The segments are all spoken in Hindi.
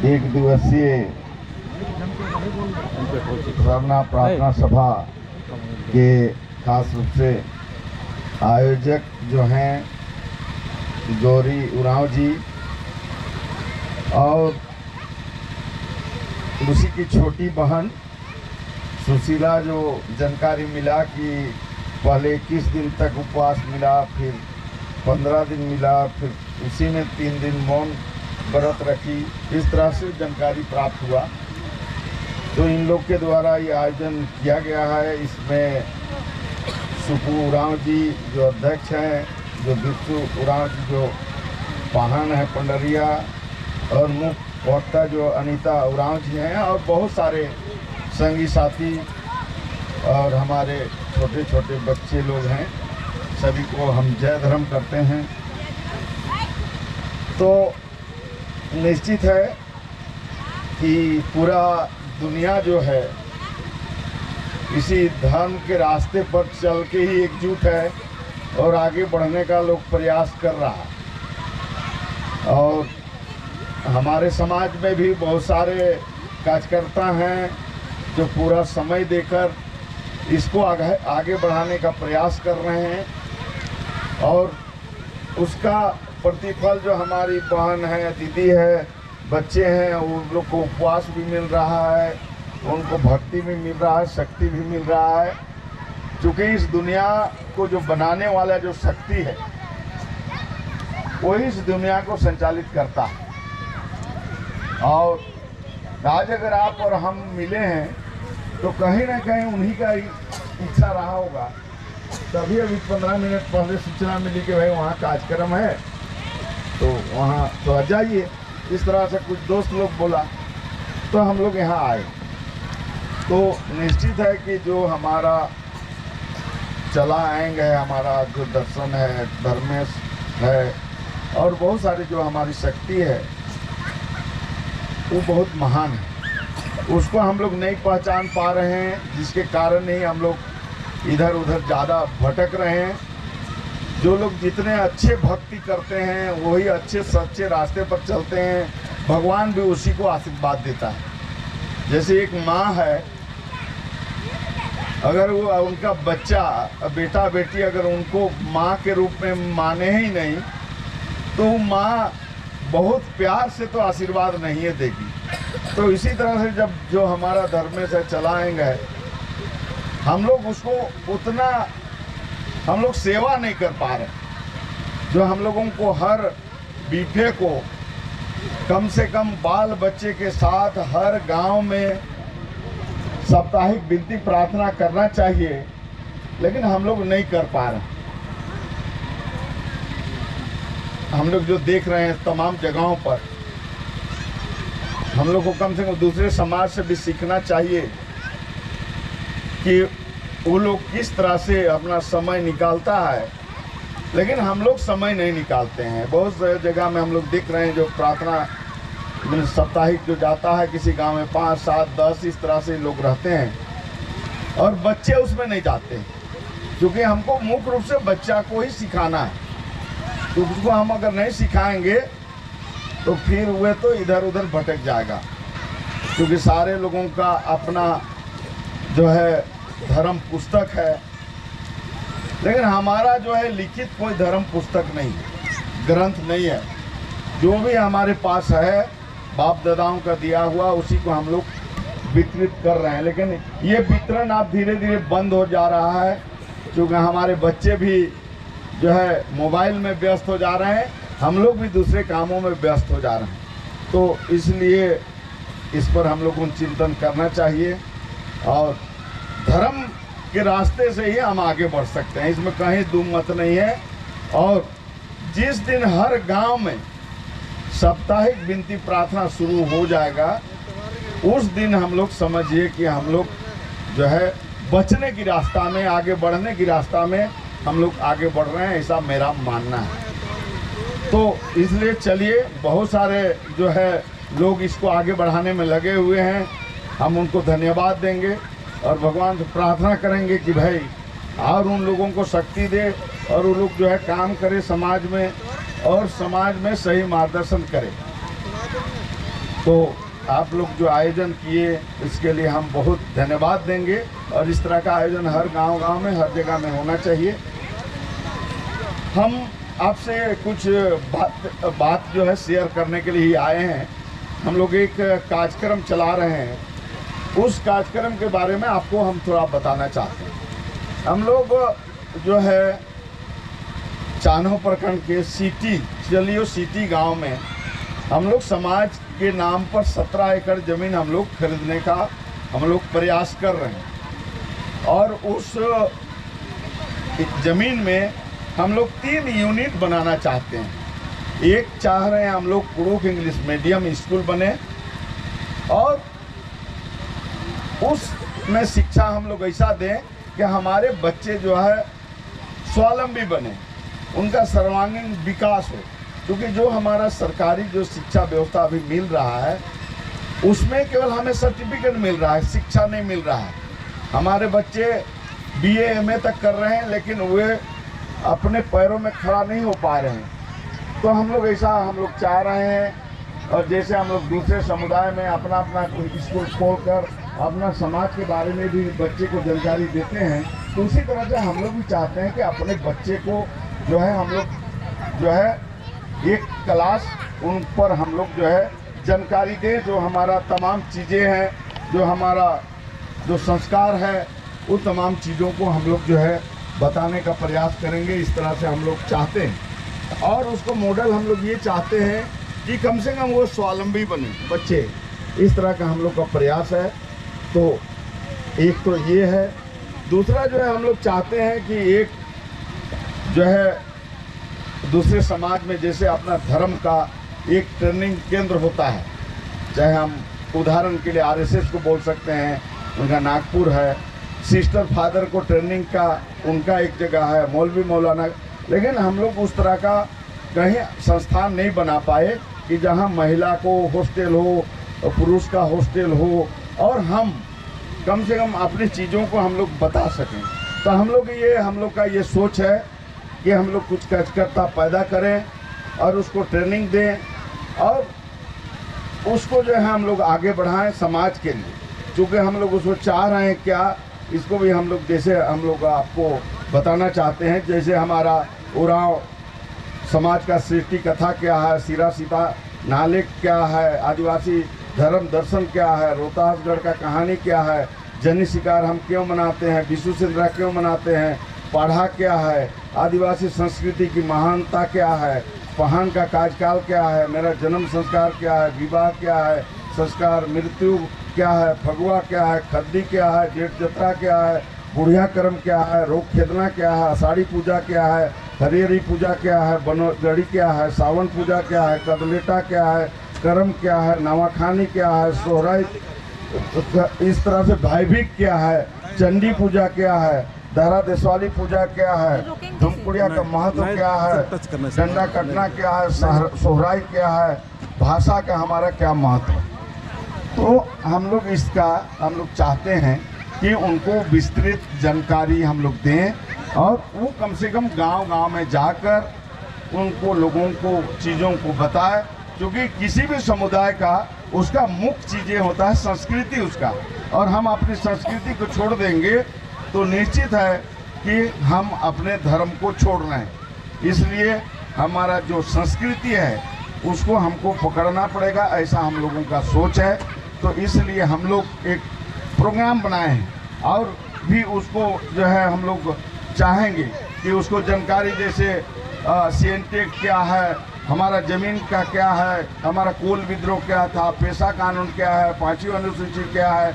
एक दिवसीय सरना प्रार्थना सभा के खास रूप से आयोजक जो हैं गौरी उरांव जी और उसी की छोटी बहन सुशीला, जो जानकारी मिला कि पहले 21 दिन तक उपवास मिला, फिर 15 दिन मिला, फिर उसी में 3 दिन मौन व्रत रखी, इस तरह से जानकारी प्राप्त हुआ। तो इन लोग के द्वारा ये आयोजन किया गया है। इसमें सुपू उरांव जी जो अध्यक्ष हैं, जो बिट्टू उरांव जी जो पाहन है पंडरिया, और मुख्य वक्ता जो अनीता उरांव जी हैं, और बहुत सारे संगी साथी और हमारे छोटे छोटे बच्चे लोग हैं। सभी को हम जय धर्म करते हैं। तो निश्चित है कि पूरा दुनिया जो है इसी धर्म के रास्ते पर चल के ही एकजुट है और आगे बढ़ने का लोग प्रयास कर रहा है। और हमारे समाज में भी बहुत सारे कार्यकर्ता हैं जो पूरा समय देकर इसको आगे बढ़ाने का प्रयास कर रहे हैं, और उसका प्रतिफल जो हमारी बहन है, दीदी है, बच्चे हैं, उन लोग को उपवास भी मिल रहा है, उनको भक्ति भी मिल रहा है, शक्ति भी मिल रहा है। क्योंकि इस दुनिया को जो बनाने वाला जो शक्ति है वो इस दुनिया को संचालित करता है। और आज अगर आप और हम मिले हैं तो कहीं ना कहीं उन्हीं का इच्छा रहा होगा। तभी अभी 15 मिनट पहले सूचना मिली कि भाई वहाँ कार्यक्रम है, तो वहाँ तो आ जाइए। इस तरह से कुछ दोस्त लोग बोला तो हम लोग यहाँ आए। तो निश्चित है कि जो हमारा चला आएंगे, हमारा जो दर्शन है, धर्मेश है, और बहुत सारी जो हमारी शक्ति है वो बहुत महान है। उसको हम लोग नहीं पहचान पा रहे हैं, जिसके कारण ही हम लोग इधर उधर ज़्यादा भटक रहे हैं। जो लोग जितने अच्छे भक्ति करते हैं, वही अच्छे सच्चे रास्ते पर चलते हैं, भगवान भी उसी को आशीर्वाद देता है। जैसे एक माँ है, अगर वो उनका बच्चा बेटा बेटी अगर उनको माँ के रूप में माने ही नहीं, तो माँ बहुत प्यार से तो आशीर्वाद नहीं है देगी। तो इसी तरह से जब जो हमारा धर्म से चलाएंगे, हम लोग उसको उतना हम लोग सेवा नहीं कर पा रहे। जो हम लोगों को हर बीफे को कम से कम बाल बच्चे के साथ हर गांव में साप्ताहिक विनती प्रार्थना करना चाहिए, लेकिन हम लोग नहीं कर पा रहे। हम लोग जो देख रहे हैं तमाम जगहों पर, हम लोग को कम से कम दूसरे समाज से भी सीखना चाहिए कि वो लोग किस तरह से अपना समय निकालता है, लेकिन हम लोग समय नहीं निकालते हैं। बहुत सारी जगह में हम लोग देख रहे हैं जो प्रार्थना साप्ताहिक जो जाता है किसी गांव में 5, 7, 10 इस तरह से लोग रहते हैं, और बच्चे उसमें नहीं जाते हैं। क्योंकि हमको मुख्य रूप से बच्चा को ही सिखाना है। तो उसको हम अगर नहीं सिखाएंगे तो फिर वह तो इधर उधर भटक जाएगा। क्योंकि सारे लोगों का अपना जो है धर्म पुस्तक है, लेकिन हमारा जो है लिखित कोई धर्म पुस्तक नहीं, ग्रंथ नहीं है। जो भी हमारे पास है बाप दादाओं का दिया हुआ, उसी को हम लोग वितरित कर रहे हैं। लेकिन ये वितरण अब धीरे धीरे बंद हो जा रहा है, क्योंकि हमारे बच्चे भी जो है मोबाइल में व्यस्त हो जा रहे हैं, हम लोग भी दूसरे कामों में व्यस्त हो जा रहे हैं। तो इसलिए इस पर हम लोगों को चिंतन करना चाहिए, और धर्म के रास्ते से ही हम आगे बढ़ सकते हैं, इसमें कहीं दुमत नहीं है। और जिस दिन हर गांव में साप्ताहिक विनती प्रार्थना शुरू हो जाएगा, उस दिन हम लोग समझिए कि हम लोग जो है बचने की रास्ता में, आगे बढ़ने की रास्ता में हम लोग आगे बढ़ रहे हैं, ऐसा मेरा मानना है। तो इसलिए चलिए, बहुत सारे जो है लोग इसको आगे बढ़ाने में लगे हुए हैं, हम उनको धन्यवाद देंगे और भगवान से प्रार्थना करेंगे कि भाई और उन लोगों को शक्ति दे, और वो लोग जो है काम करे समाज में, और समाज में सही मार्गदर्शन करे। तो आप लोग जो आयोजन किए इसके लिए हम बहुत धन्यवाद देंगे, और इस तरह का आयोजन हर गांव-गांव में, हर जगह में होना चाहिए। हम आपसे कुछ बात जो है शेयर करने के लिए ही आए हैं। हम लोग एक कार्यक्रम चला रहे हैं, उस कार्यक्रम के बारे में आपको हम थोड़ा बताना चाहते हैं। हम लोग जो है चान्हो प्रखंड के सिटी गांव में हम लोग समाज के नाम पर 17 एकड़ ज़मीन हम लोग खरीदने का हम लोग प्रयास कर रहे हैं, और उस ज़मीन में हम लोग 3 यूनिट बनाना चाहते हैं। एक चाह रहे हैं हम लोग कुड़ूख इंग्लिश मीडियम स्कूल बने, और उसमें शिक्षा हम लोग ऐसा दें कि हमारे बच्चे जो है स्वावलंबी बने, उनका सर्वांगीण विकास हो। क्योंकि जो हमारा सरकारी जो शिक्षा व्यवस्था अभी मिल रहा है उसमें केवल हमें सर्टिफिकेट मिल रहा है, शिक्षा नहीं मिल रहा है। हमारे बच्चे BA MA तक कर रहे हैं, लेकिन वे अपने पैरों में खड़ा नहीं हो पा रहे हैं। तो हम लोग ऐसा हम लोग चाह रहे हैं, और जैसे हम लोग दूसरे समुदाय में अपना अपना स्कूल खोलकर अपना समाज के बारे में भी बच्चे को जानकारी देते हैं, तो उसी तरह से हम लोग भी चाहते हैं कि अपने बच्चे को जो है हम लोग जो है एक क्लास उन पर हम लोग जो है जानकारी दें। जो हमारा तमाम चीज़ें हैं, जो हमारा जो संस्कार है, उन तमाम चीज़ों को हम लोग जो है बताने का प्रयास करेंगे। इस तरह से हम लोग चाहते हैं, और उसको मॉडल हम लोग ये चाहते हैं कि कम से कम वो स्वावलंबी बने बच्चे। इस तरह का हम लोग का प्रयास है। तो एक तो ये है। दूसरा जो है हम लोग चाहते हैं कि एक जो है दूसरे समाज में जैसे अपना धर्म का एक ट्रेनिंग केंद्र होता है, चाहे हम उदाहरण के लिए RSS को बोल सकते हैं, उनका नागपुर है। सिस्टर फादर को ट्रेनिंग का उनका एक जगह है, मौलवी मौलाना। लेकिन हम लोग उस तरह का कहीं संस्थान नहीं बना पाए कि जहां महिला को हॉस्टल हो, पुरुष का हॉस्टल हो, और हम कम से कम अपनी चीज़ों को हम लोग बता सकें। तो हम लोग का ये सोच है कि हम लोग कुछ कार्यकर्ता पैदा करें और उसको ट्रेनिंग दें, और उसको जो है हम लोग आगे बढ़ाएं समाज के लिए। क्योंकि हम लोग उसको चाह रहे हैं क्या, इसको भी हम लोग जैसे हम लोग आपको बताना चाहते हैं। जैसे हमारा उरांव समाज का सृष्टि कथा क्या है, सिरा सीता नाले क्या है, आदिवासी धर्म दर्शन क्या है, रोहतासगढ़ का कहानी क्या है, जनी शिकार हम क्यों मनाते हैं, विशु सिंद्रा क्यों मनाते हैं, पढ़ा क्या है, आदिवासी संस्कृति की महानता क्या है, पहान का कार्यकाल क्या है, मेरा जन्म संस्कार क्या है, विवाह क्या है, संस्कार मृत्यु क्या है, फगुआ क्या है, खद्दी क्या है, जेठ जत्रा क्या है, बुढ़िया कर्म क्या है, रोग खेदना क्या है, आषाढ़ी पूजा क्या है, हरिहरी पूजा क्या है, बनगढ़ी क्या है, सावन पूजा क्या है, कदलेटा क्या है, करम क्या है, नवाखानी क्या है, सोहराई, इस तरह से भाईभीख क्या है, चंडी पूजा क्या है, दहरा देशवाली पूजा क्या है, धुमकुड़िया का महत्व क्या है, डंडा कटना क्या है, सोहराई क्या है, भाषा का हमारा क्या महत्व है। तो हम लोग हम लोग चाहते हैं कि उनको विस्तृत जानकारी हम लोग दें, और वो कम से कम गांव-गांव में जाकर उनको लोगों को चीज़ों को बताएं। क्योंकि किसी भी समुदाय का उसका मुख्य चीज़ें होता है संस्कृति उसका, और हम अपनी संस्कृति को छोड़ देंगे तो निश्चित है कि हम अपने धर्म को छोड़ रहे हैं। इसलिए हमारा जो संस्कृति है उसको हमको पकड़ना पड़ेगा, ऐसा हम लोगों का सोच है। तो इसलिए हम लोग एक प्रोग्राम बनाए हैं, और भी उसको जो है हम लोग चाहेंगे कि उसको जानकारी, जैसे CNTEC क्या है, हमारा ज़मीन का क्या है, हमारा कोल विद्रोह क्या था, पेशा कानून क्या है, 5वीं अनुसूची क्या है,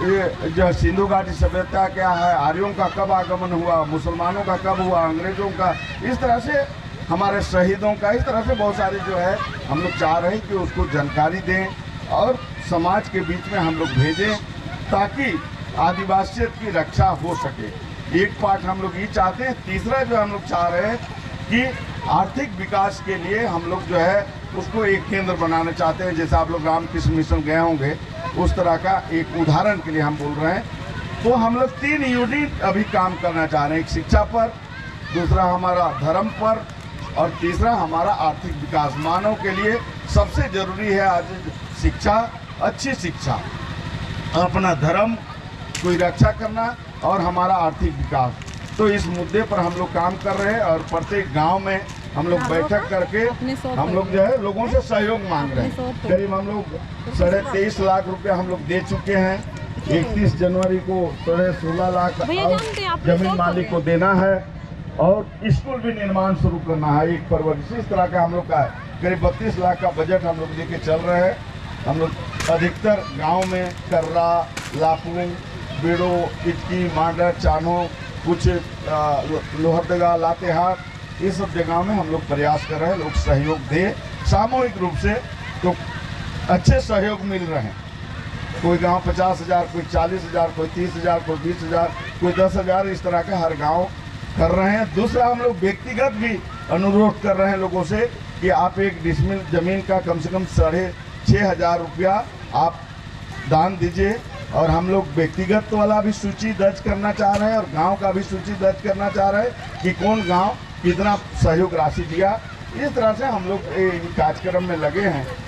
ये जो सिंधु घाटी सभ्यता क्या है, आर्यों का कब आगमन हुआ, मुसलमानों का कब हुआ, अंग्रेज़ों का, इस तरह से हमारे शहीदों का, इस तरह से बहुत सारी जो है हम लोग चाह रहे हैं कि उसको जानकारी दें और समाज के बीच में हम लोग भेजें, ताकि आदिवासियत की रक्षा हो सके। एक पार्ट हम लोग ये चाहते हैं। तीसरा जो हम लोग चाह रहे हैं कि आर्थिक विकास के लिए हम लोग जो है उसको एक केंद्र बनाना चाहते हैं। जैसे आप लोग रामकृष्ण मिशन गए होंगे, उस तरह का एक उदाहरण के लिए हम बोल रहे हैं। तो हम लोग 3 यूनिट अभी काम करना चाह रहे हैं, एक शिक्षा पर, दूसरा हमारा धर्म पर, और तीसरा हमारा आर्थिक विकास। मानव के लिए सबसे जरूरी है आज शिक्षा, अच्छी शिक्षा, अपना धर्म कोई रक्षा करना और हमारा आर्थिक विकास। तो इस मुद्दे पर हम लोग काम कर रहे हैं और प्रत्येक गांव में हम लोग बैठक करके हम लोग जो है लोगों से सहयोग मांग रहे हैं। करीब हम लोग 23.5 लाख रुपया हम लोग दे चुके हैं। 31 जनवरी को 16.5 लाख जमीन मालिक को देना है और स्कूल भी निर्माण शुरू करना है 1 फरवरी। इस तरह का हम लोग का करीब 32 लाख का बजट हम लोग लेके चल रहे हैं। हम लोग अधिकतर गांव में कर्रा, लापुंग, बेड़ो, इटकी, मांडर, चानो, कुछ लोहरदगा, लातेहार, ये सब जगह में हम लोग प्रयास कर रहे हैं। लोग सहयोग दे सामूहिक रूप से, तो अच्छे सहयोग मिल रहे हैं। कोई गांव 50,000, कोई 40,000, कोई 30,000, कोई 20,000, कोई 10,000, इस तरह का हर गांव कर रहे हैं। दूसरा, हम लोग व्यक्तिगत भी अनुरोध कर रहे हैं लोगों से कि आप 1 डिसमिल जमीन का कम से कम 6,500 रुपया आप दान दीजिए। और हम लोग व्यक्तिगत वाला भी सूची दर्ज करना चाह रहे हैं और गांव का भी सूची दर्ज करना चाह रहे हैं कि कौन गांव कितना सहयोग राशि दिया। इस तरह से हम लोग कार्यक्रम में लगे हैं।